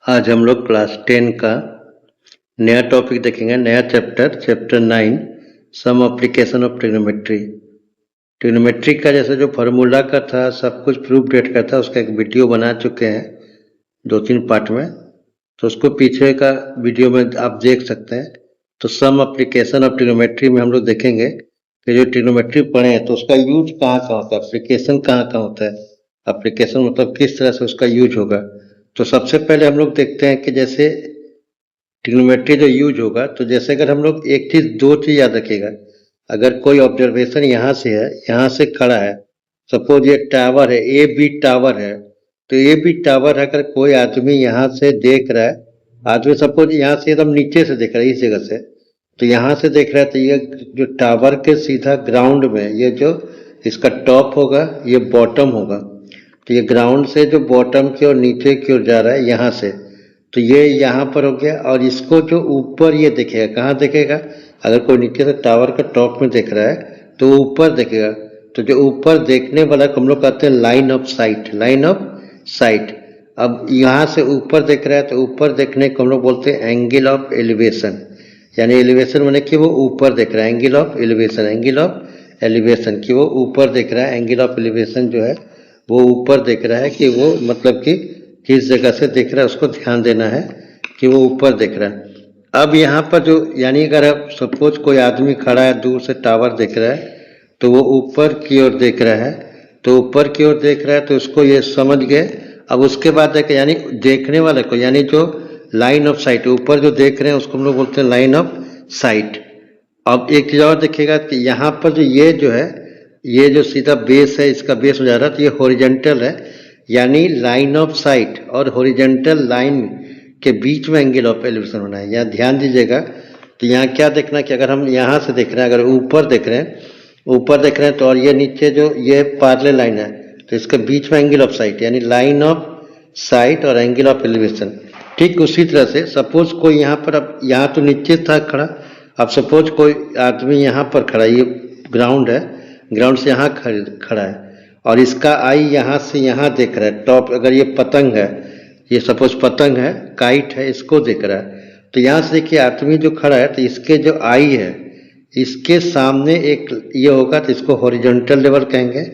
आज हम लोग क्लास 10 का नया टॉपिक देखेंगे, नया chapter 9 some application of trigonometry. Trigonometry का जैसे जो फार्मूला का था, सब कुछ प्रूफ डेट का था, उसका एक वीडियो बना चुके हैं 2-3 पार्ट में, तो उसको पीछे का वीडियो में आप देख सकते हैं। तो सम एप्लीकेशन ऑफ ट्रिग्नोमेट्री में हम लोग देखेंगे कि जो ट्रिग्नोमेट्री पढ़े हैं तो उसका यूज कहाँ कहाँ होता है, एप्लीकेशन कहाँ कहाँ होता है, एप्लीकेशन मतलब किस तरह से उसका यूज होगा। तो सबसे पहले हम लोग देखते हैं कि जैसे ट्रिग्नोमेट्री जो यूज होगा, तो जैसे अगर हम लोग एक चीज, दो चीज याद रखिएगा। अगर कोई ऑब्जर्वेशन यहाँ से है, यहाँ से खड़ा है, सपोज ये टावर है, ए बी टावर है, तो ए बी टावर है, अगर कोई आदमी यहाँ से देख रहा है, आदमी सपोज यहाँ से एकदम नीचे से देख रहा है, इस जगह से, तो यहाँ से देख रहा है, तो ये जो टावर के सीधा ग्राउंड में, ये जो इसका टॉप होगा, ये बॉटम होगा। तो ये ग्राउंड से जो बॉटम की और नीचे की ओर जा रहा है यहाँ से, तो ये यहाँ पर हो गया। और इसको जो ऊपर ये देखेगा, कहाँ देखेगा, अगर कोई नीचे से टावर का टॉप में देख रहा है तो ऊपर देखेगा। तो जो ऊपर देखने वाला को हम लोग कहते हैं line of site, line of site. अब यहाँ से ऊपर देख रहा है तो ऊपर देखने को हम लोग बोलते हैं एंगल ऑफ एलिवेशन, यानी एलिवेशन माने कि वो ऊपर देख रहा है, angle of elevation, angle of elevation कि वो ऊपर देख रहा है। एंगल ऑफ एलिवेशन जो है वो ऊपर देख रहा है, कि वो मतलब कि किस जगह से देख रहा है, उसको ध्यान देना है कि वो ऊपर देख रहा है। अब यहाँ पर जो, यानी अगर आप सपोज कोई आदमी खड़ा है, दूर से टावर देख रहा है, तो वो ऊपर की ओर देख रहा है, तो ऊपर की ओर देख रहा है, तो उसको ये समझ गए। अब उसके बाद देखे, यानी देखने वाले को, यानी जो लाइन ऑफ साइट, ऊपर जो देख रहे हैं उसको हम लोग बोलते हैं लाइन ऑफ साइट। अब एक चीज और देखिएगा कि यहाँ पर जो ये जो है, ये जो सीधा बेस है, इसका बेस हो जा रहा है, तो ये हॉरिजॉन्टल है, यानी लाइन ऑफ साइट और हॉरिजॉन्टल लाइन के बीच में एंगल ऑफ एलिवेशन होना है। यहाँ ध्यान दीजिएगा। तो यहाँ क्या देखना कि अगर हम यहाँ से देख रहे हैं, अगर ऊपर देख रहे हैं, ऊपर देख रहे हैं, तो और ये नीचे जो ये पैरेलल लाइन है, तो इसके बीच में एंगल ऑफ साइट, यानी लाइन ऑफ साइट और एंगल ऑफ एलिवेशन। ठीक उसी तरह से सपोज कोई यहाँ पर, अब यहाँ तो नीचे था खड़ा, अब सपोज कोई आदमी यहाँ पर खड़ा, ये ग्राउंड है, ग्राउंड से यहाँ खड़ा है, और इसका आई यहाँ से यहाँ देख रहा है टॉप। अगर ये पतंग है, ये सपोज पतंग है, काइट है, इसको देख रहा है, तो यहाँ से देखिए आदमी जो खड़ा है, तो इसके जो आई है, इसके सामने एक ये होगा, तो इसको हॉरिजॉन्टल लेवल कहेंगे।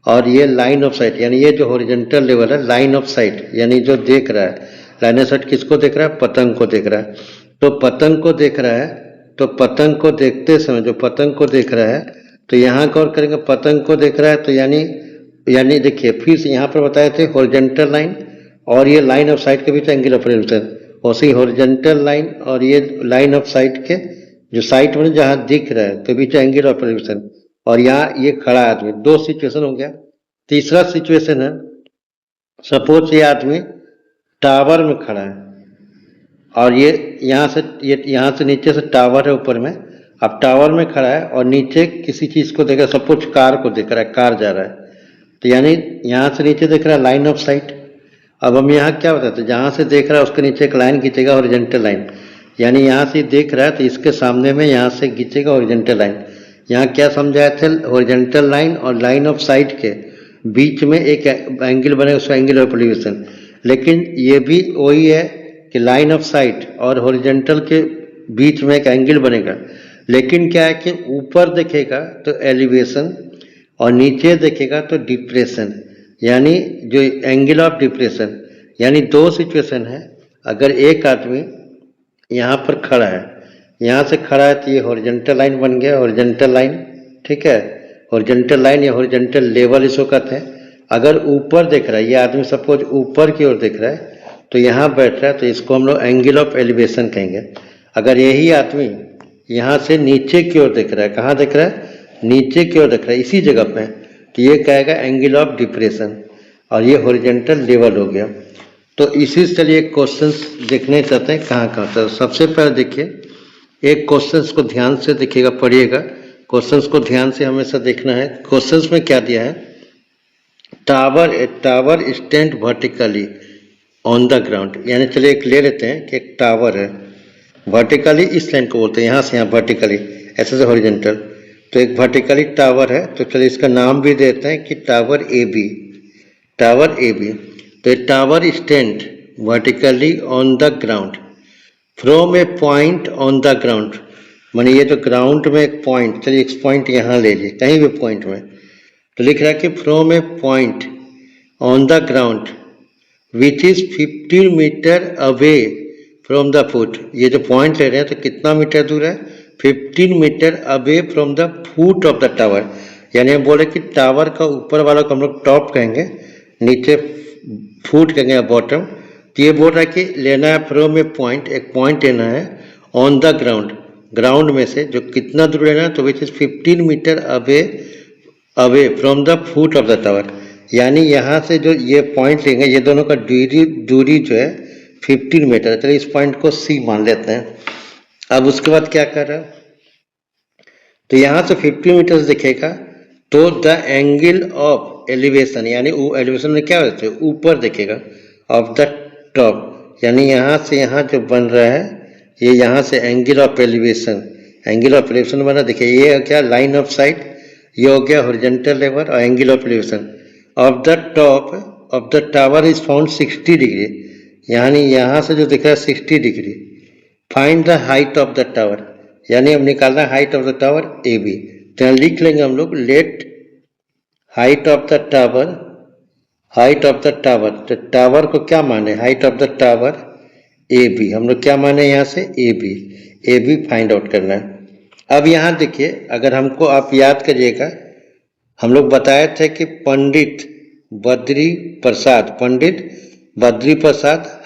और ये लाइन ऑफ साइट, यानी ये जो हॉरिजॉन्टल लेवल है, लाइन ऑफ साइट, यानी जो देख रहा है, लाइन ऑफ साइट किसको देख रहा है, पतंग को देख रहा है। तो पतंग को देख रहा है, तो पतंग को देखते समय जो पतंग को देख रहा है, तो यहाँ गौर करेंगे, पतंग को देख रहा है, तो यानी देखिए फिर से यहाँ पर बताए थे हॉरिजॉन्टल लाइन और ये लाइन ऑफ साइट के बीच एंगल ऑफ एलिवेशन, वैसे ही हॉरिजॉन्टल लाइन और ये लाइन ऑफ साइट के जो साइट में जहाँ दिख रहा है, तो बीच एंगल ऑफ एलिवेशन, और यहाँ ये खड़ा आदमी। दो सिचुएशन हो गया। तीसरा सिचुएशन है, सपोज ये आदमी टावर में खड़ा है, और ये यहाँ से नीचे से टावर है ऊपर में, अब टावर में खड़ा है और नीचे किसी चीज को देख रहा है, सपोज कार को देख रहा है, कार जा रहा है, तो यानी यहाँ से नीचे देख रहा है लाइन ऑफ साइट। अब हम यहाँ क्या बताते हैं, जहाँ से देख रहा है उसके नीचे एक लाइन खींचेगा, हॉरिजॉन्टल लाइन, यानी यहाँ से देख रहा है तो इसके सामने में यहाँ से खींचेगा हॉरिजॉन्टल लाइन। यहाँ क्या समझाए थे, हॉरिजॉन्टल लाइन और लाइन ऑफ साइट के बीच में एक एंगल बनेगा, उसका एंगल ऑफ एलिवेशन। लेकिन ये भी वही है कि लाइन ऑफ साइट और हॉरिजॉन्टल के बीच में एक एंगल बनेगा, लेकिन क्या है कि ऊपर देखेगा तो एलिवेशन और नीचे देखेगा तो डिप्रेशन, यानी जो एंगल ऑफ डिप्रेशन। यानी दो सिचुएशन है। अगर एक आदमी यहाँ पर खड़ा है, यहाँ से खड़ा है, तो ये हॉरिजॉन्टल लाइन बन गया, हॉरिजॉन्टल लाइन, ठीक है, हॉरिजॉन्टल लाइन या हॉरिजॉन्टल लेवल इसको कहते हैं। अगर ऊपर देख रहा है, ये आदमी सपोज ऊपर की ओर देख रहा है, तो यहाँ बैठ रहा है, तो इसको हम लोग एंगल ऑफ एलिवेशन कहेंगे। अगर यही आदमी यहाँ से नीचे की ओर देख रहा है, कहाँ देख रहा है, नीचे की ओर देख रहा है, इसी जगह पे, तो ये कहेगा एंगल ऑफ डिप्रेशन, और ये हॉरिजॉन्टल लेवल हो गया। तो इसी से चलिए क्वेश्चंस देखने चाहते हैं कहाँ कहाँ था। सबसे पहले देखिए, एक क्वेश्चंस को ध्यान से देखिएगा, पढ़िएगा, क्वेश्चंस को ध्यान से हमेशा देखना है। क्वेश्चंस में क्या दिया है, tower stand vertically on the ground, यानी चलिए एक ले लेते हैं कि एक टावर है, वर्टिकली इस लाइन को बोलते हैं, यहाँ से यहाँ वर्टिकली, ऐसे से हॉरिजॉन्टल, तो एक वर्टिकली टावर है। तो चलिए इसका नाम भी देते हैं कि tower A B, tower A B. तो tower stand vertically on the ground, from a point on the ground, माने ये जो ग्राउंड में एक पॉइंट, चलिए एक पॉइंट यहाँ ले लीजिए कहीं भी पॉइंट में, तो लिख रहा है कि from a point on the ground which is 15 metre away from the foot, ये जो पॉइंट ले रहे हैं तो कितना मीटर दूर है, 15 metre away from the foot of the tower, यानी हम बोले कि टावर का ऊपर वाला को हम लोग टॉप कहेंगे, नीचे फुट कहेंगे बॉटम, तो ये बोल रहा है कि लेना है फ्रॉम ए पॉइंट, एक पॉइंट लेना है ऑन द ग्राउंड, ग्राउंड में से जो कितना दूर लेना है, तो which is 15 metre away from the foot of the tower, यानी यहाँ से जो ये पॉइंट लेंगे ये दोनों का दूरी जो है 15 मीटर, चलिए इस पॉइंट को सी मान लेते हैं। अब उसके बाद क्या कर रहा है, तो यहाँ से 50 मीटर दिखेगा तो द एंगल ऑफ एलिवेशन, यानी एलिवेशन में क्या होता है ऊपर दिखेगा, ऑफ द टॉप, यानी यहाँ से यहाँ जो बन रहा है ये यहाँ से angle of elevation, angle of elevation बना, देखिए ये क्या लाइन ऑफ साइट, ये हो गया हॉरिजॉन्टल लेवल और angle of elevation of the top of the tower is found 60 degree, यानी यहाँ से जो दिख रहा है 60 degree, find the height of the tower, यानी हम निकालना height of the tower A B, तो यहाँ लिख लेंगे हम लोग let height of the tower, height of the tower, तो टावर को क्या माने height of the tower A B, हम लोग क्या माने यहाँ से ए बी फाइंड आउट करना है। अब यहाँ देखिए अगर हमको आप याद करिएगा हम लोग बताए थे कि पंडित बद्री प्रसाद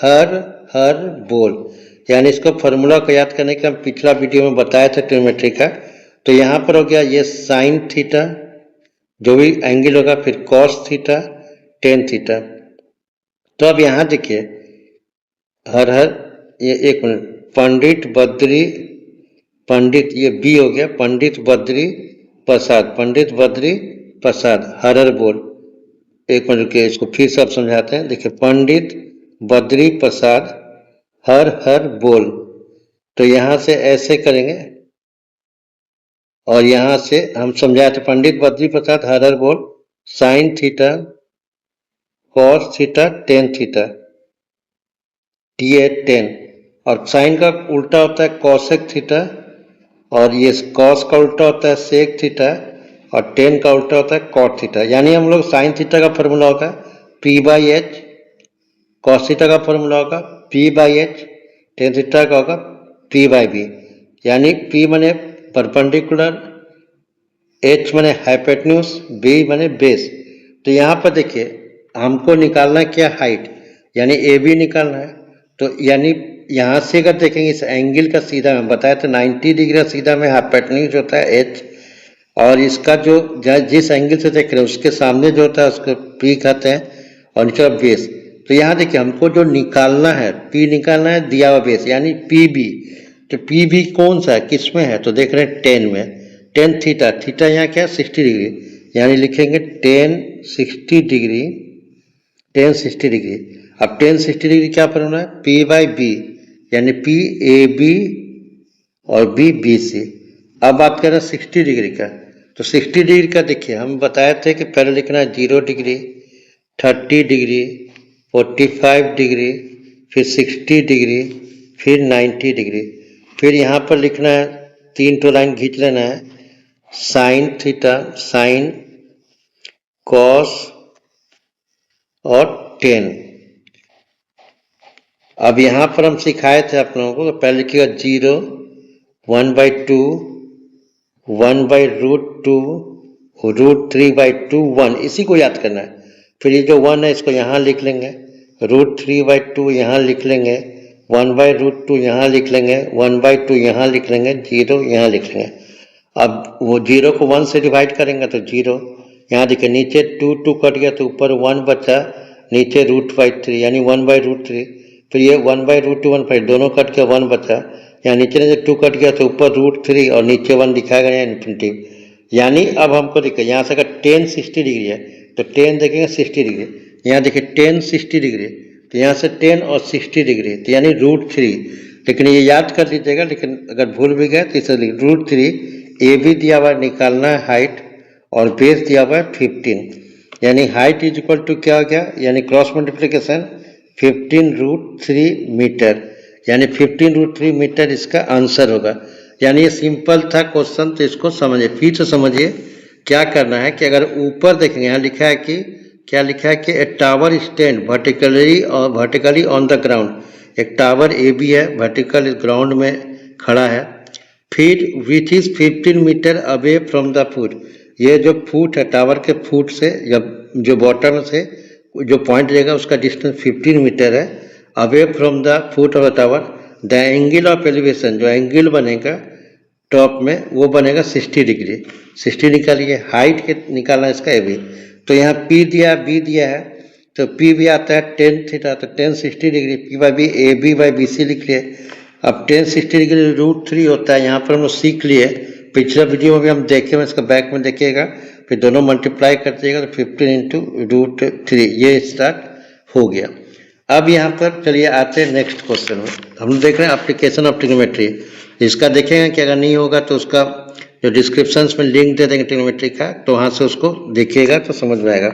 हर बोल, यानी इसको फार्मूला को याद करने के हम पिछला वीडियो में बताए थे ट्रिग्नोमेट्री का, तो यहाँ पर हो गया ये साइन थीटा जो भी एंगल होगा, फिर कॉस थीटा टेन थीटा, तो अब यहाँ देखिए हर ये एक मिनट, पंडित ये बी हो गया, पंडित बद्री प्रसाद हर बोल, एक मिनट रुकिए इसको फिर से आप समझाते हैं, देखिए पंडित बद्री प्रसाद हर बोल, तो यहाँ से ऐसे करेंगे और यहाँ से हम समझाए थे पंडित बद्री प्रसाद हर बोल sine theta cos theta tan theta, T 10, और साइन का उल्टा होता है कॉसेक थीटा, और ये कॉस का उल्टा होता है सेक थीटा, और टेन का उल्टा होता है कॉट थीटा, यानी हम लोग साइन थीटा का फॉर्मूला होगा P by H, cos theta का फॉर्मूला होगा P by H, tan theta का होगा पी बाई बी, यानी पी माने परपेंडिकुलर, एच माने हाइपोटेन्यूज, बी माने बेस, तो यहाँ पर देखिए हमको निकालना है क्या हाइट, यानी ए बी निकालना है, तो यानी यहाँ से अगर देखेंगे इस एंगल का सीधा में बताया तो 90 डिग्री सीधा में हाइपोटेन्यूज होता है एच, और इसका जो जिस एंगल से देख रहे हैं उसके सामने जो होता है उसको पी कहते हैं, और नीचे बेस, तो यहाँ देखिए हमको जो निकालना है पी निकालना है दिया हुआ बेस, यानी पी बी, तो पी बी कौन सा है किस में है, तो देख रहे हैं 10 में, 10 थीटा यहाँ क्या है 60 डिग्री, यानी लिखेंगे 10 60 डिग्री, अब 10 60 डिग्री क्या फॉर्मूला है पी बाई बी, यानी पी ए बी और बी बी सी। अब बात कर रहे हैं 60 डिग्री का, तो 60 डिग्री का देखिए हम बताए थे कि पहले लिखना है 0 डिग्री 30 डिग्री 45 डिग्री फिर 60 डिग्री फिर 90 डिग्री, फिर यहाँ पर लिखना है 3 तो लाइन खींच लेना है साइन थीटा साइन कॉस और 10। अब यहाँ पर हम सिखाए थे आप लोगों को, तो पहले लिखिएगा 0 1/2 1/√2 √3/2 1, इसी को याद करना है, फिर ये जो 1 है इसको यहाँ लिख लेंगे, √3/2 यहाँ लिख लेंगे, 1/√2 यहाँ लिख लेंगे, 1/2 यहाँ लिख लेंगे, 0 यहाँ लिख लेंगे। अब वो 0 को 1 से डिवाइड करेंगे तो 0, यहाँ देखिए नीचे 2 कट गया तो ऊपर 1 बचा, नीचे √3 यानी 1/√3, फिर ये 1/√2 1 दोनों कट के 1 बचा, यहाँ नीचे नीचे 2 कट गया तो ऊपर √3 और नीचे 1 दिखाया गया इन्फिनिटिव, यानी अब हमको देखिए यहाँ से अगर 10 60 डिग्री है तो 10 देखेंगे 60 डिग्री, यहाँ देखिए 10 60 डिग्री, तो यहाँ से 10 और 60 डिग्री, तो यानी √3, लेकिन ये याद कर लीजिएगा, लेकिन अगर भूल भी गए तो इसे √3 ए भी दिया हुआ निकालना है हाइट और बेस दिया हुआ है 15, यानी हाइट इज इक्वल टू क्या हो गया, यानी क्रॉस मल्टीप्लिकेशन 15√3 मीटर, यानी 15√3 मीटर इसका आंसर होगा। यानी ये सिंपल था क्वेश्चन, तो इसको समझिए, फिर से समझिए क्या करना है कि अगर ऊपर देखेंगे यहाँ लिखा है कि क्या लिखा है कि a tower stand vertically on the ground, एक टावर ए बी है, वर्टिकल ग्राउंड में खड़ा है, फिर which is 15 metre away from the foot, ये जो फुट है टावर के फुट से या जो बॉटम से जो पॉइंट रहेगा उसका डिस्टेंस 15 मीटर है, away from the foot of the tower, the angle of elevation, जो एंगल बनेगा टॉप में वो बनेगा 60 डिग्री। 60 निकालिए, हाइट के निकालना इसका ए बी, तो यहाँ पी दिया बी दिया है, तो पी भी आता है 10 थीटा, तो 10 60 degree, P by B A B by B C लिख लिए। अब 10 60 डिग्री √3 होता है, यहाँ पर हम लोग सीख लिए, पिछले वीडियो में भी हम देखे, इसका बैक में देखिएगा, फिर दोनों मल्टीप्लाई कर दिएगा तो 15 इंटू √3 ये स्टार्ट हो गया। अब यहाँ पर चलिए आते हैं नेक्स्ट क्वेश्चन में, हम देख रहे हैं एप्लीकेशन ऑफ ट्रिग्नोमेट्री, इसका देखेंगे कि अगर नहीं होगा तो उसका जो डिस्क्रिप्शन में लिंक दे देंगे ट्रिग्नोमेट्री का, तो वहाँ से उसको देखिएगा तो समझ में आएगा।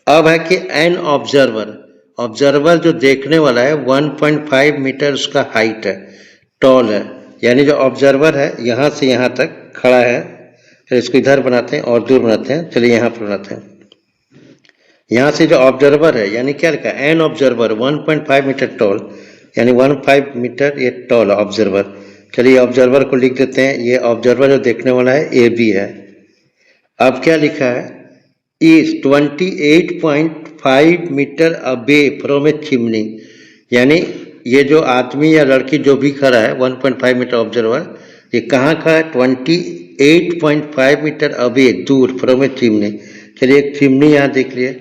अब है कि एन ऑब्जर्वर जो देखने वाला है 1.5 मीटर उसका हाइट है, टॉल है, यानी जो ऑब्जर्वर है यहाँ से यहाँ तक खड़ा है, फिर इसको इधर बनाते हैं और दूर बनाते हैं, चलिए यहाँ पर बनाते हैं। यहाँ से जो ऑब्जर्वर है यानी क्या लिखा है, एन ऑब्जर्वर 1.5 मीटर टॉल, यानी 1.5 मीटर ये टॉल ऑब्जर्वर। चलिए ऑब्जर्वर को लिख देते हैं, ये ऑब्जर्वर जो देखने वाला है ए बी है। अब क्या लिखा है, is 28.5 metre away from a chimney, यानी ये जो आदमी या लड़की जो भी खड़ा है 1.5 मीटर ऑब्जर्वर, ये कहाँ खड़ा है, 28.5 मीटर अवे दूर फ्रॉम ए चिमनी। चलिए एक चिमनी यहाँ देख लिए,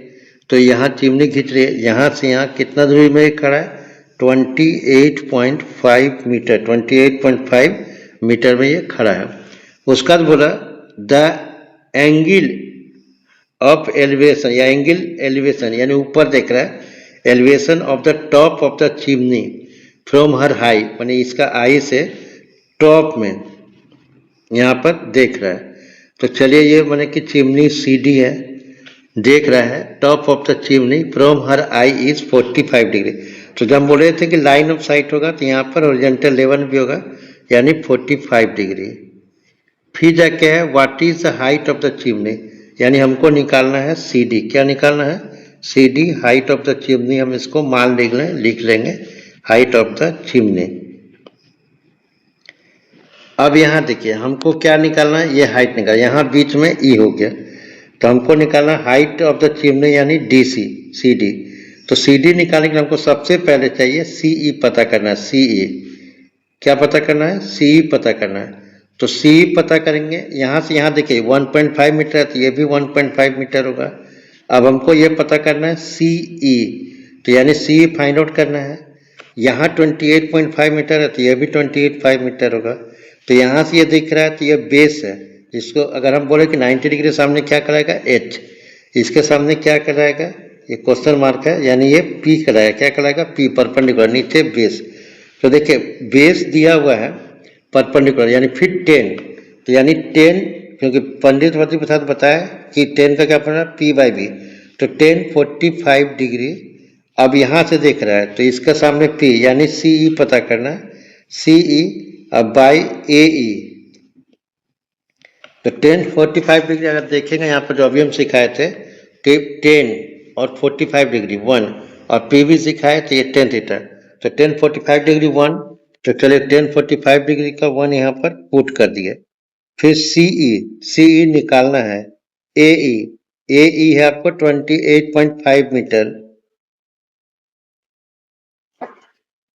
तो यहाँ चिमनी खींच रही है, यहाँ से यहाँ कितना दूरी में खड़ा है, 28.5 मीटर, 28.5 मीटर में ये खड़ा है। उसका बोला द एंगल ऑफ एलिवेशन या एंगल एलिवेशन, यानी ऊपर देख रहा है, elevation of the top of the chimney from her high, यानी इसका आई से टॉप में यहाँ पर देख रहा है। तो चलिए ये माने कि चिमनी सी डी है, देख रहा है, top of the chimney from her I is 45 degree. तो जब हम बोल रहे थे कि लाइन ऑफ साइट होगा तो यहाँ पर हॉरिजॉन्टल लेवल भी होगा, यानी 45 डिग्री। फिर जाके है what is the height of the chimney, यानी हमको निकालना है सी डी, क्या निकालना है, C D height of the chimney, हम इसको मान लिख लेंगे हाइट ऑफ द चिमनी। अब यहाँ देखिए हमको क्या निकालना है, ये हाइट निकालना, यहाँ बीच में ई हो गया, तो हमको निकालना हाइट ऑफ द चिमनी यानी डी सी, सी डी। तो सी डी निकालने के लिए हमको सबसे पहले चाहिए सी ई पता करना है, सी ई क्या पता करना है, सी ई पता करना है। तो सी ई पता करेंगे, यहाँ से यहाँ देखिए 1.5 मीटर है तो ये भी 1.5 मीटर होगा। अब हमको ये पता करना है सी ई, तो यानी सी ई फाइंड आउट करना है। यहाँ 28.5 मीटर है तो ये भी 28.5 मीटर होगा। तो यहाँ से ये दिख रहा है तो ये बेस है, इसको अगर हम बोले कि 90 डिग्री सामने क्या कराएगा, एच, इसके सामने क्या कराएगा, ये क्वेश्चन मार्क है, यानी ये पी कराएगा, क्या कराएगा, पी, परपेंडिकुलर, नीचे बेस। तो देखिए बेस दिया हुआ है परपेंडिकुलर, यानी फिर 10, तो यानी 10, क्योंकि पंडित वती प्रसाद बताया कि 10 का क्या पड़ा, पी बाई बी, तो 10 45 डिग्री। अब यहाँ से देख रहा है तो इसके सामने पी यानी सी ई पता करना है, सी ई अब बाई ए ई, तो 10 45 डिग्री अगर देखेंगे यहाँ पर जो अभी हम सिखाए थे 10 और 45 डिग्री 1 और पी भी सिखाए तो ये 10 थीटा, तो 10 45 डिग्री 1, तो चलिए 10 45 डिग्री का 1 यहाँ पर पुट कर दिए। फिर सी ई निकालना है, ए ई है आपको 28.5 मीटर,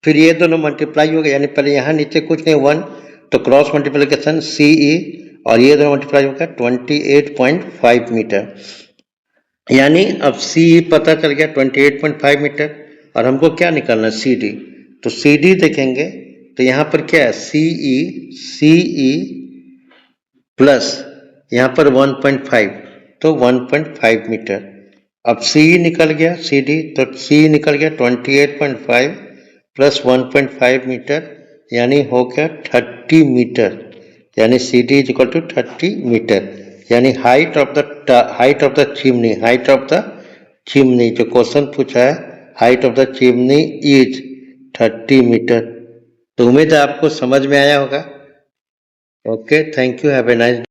फिर ये दोनों मल्टीप्लाई हो गए, यानी पहले यहाँ नीचे कुछ नहीं 1, तो क्रॉस मल्टीप्लिकेशन सी ई और ये दोनों मल्टीप्लाई होगा 28.5 मीटर, यानी अब सी ई पता चल गया 28.5 मीटर। और हमको क्या निकालना है, सी डी, तो सी डी देखेंगे तो यहाँ पर क्या है, सी ई प्लस यहाँ पर 1.5, तो 1.5 मीटर। अब सी ई निकल गया, सी डी, तो सी निकल गया 28.5 प्लस 1.5 मीटर, यानी हो गया 30 मीटर, यानी C D is equal to 30 metre, यानी height of the chimney, height of the chimney जो क्वेश्चन पूछा है height of the chimney is 30 metre. तो उम्मीद है आपको समझ में आया होगा। Okay, thank you, have a nice